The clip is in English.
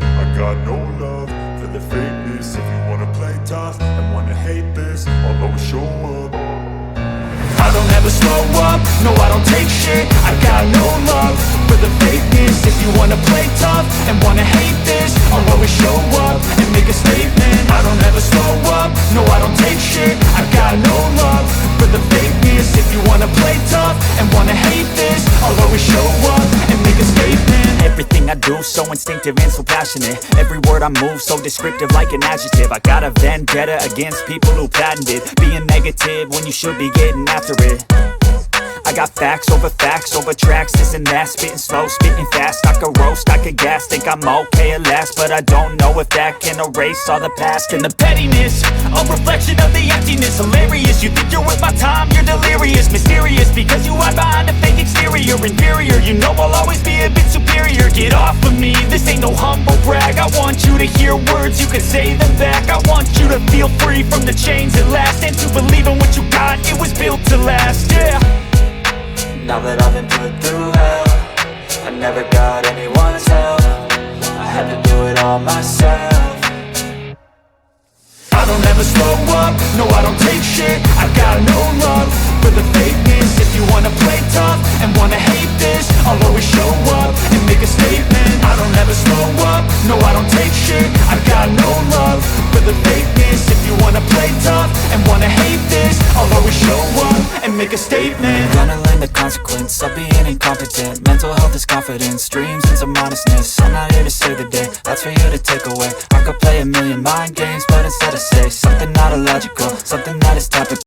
I got no love for the fakeness. If you wanna play tough and wanna hate this, I'll always show up. I don't ever slow up, no I don't take shit. I got no love for the fakeness. If you wanna play tough and wanna hate this, I'll always show up and make a statement. I don't ever slow up, no I don't take shit. I got no love for the fakeness. If you wanna play tough and wanna hate this, I'll always show up and make a statement. Everything I do so instinctive and so passionate. Every word I move so descriptive like an adjective. I got a vendetta against people who patented being negative when you should be getting after it. I got facts over tracks, this and that. Spitting slow, spitting fast. I could roast, I could gas. Think I'm okay at last, but I don't know if that can erase all the past. And the pettiness, a reflection of the emptiness. Hilarious, you think you're worth my time, you're delirious. Mysterious, because you hide behind a fake exterior. Inferior, you know I'll always be a bit superior. Get off of me, this ain't no humble brag. I want you to hear words, you can say them back. I want you to feel free from the chains at last, and to believe in what you got, it was built to last, yeah. Now that I've been put through hell, I never got anyone's help. I had to do it all myself. I don't ever slow up, no I don't take shit. I got no love for the fakeness. If you wanna play tough and wanna hate this, I'll always show up and make a statement. I don't ever slow up, no I don't take shit. I got no love for the fakeness. If you wanna play tough and wanna hate this, I'll always show up and make a statement. Gonna learn the consequence of being incompetent. Mental health is confidence, dreams and some modestness. I'm not here to save the day, that's for you to take away. I could play a million mind games, but instead I say something not illogical, something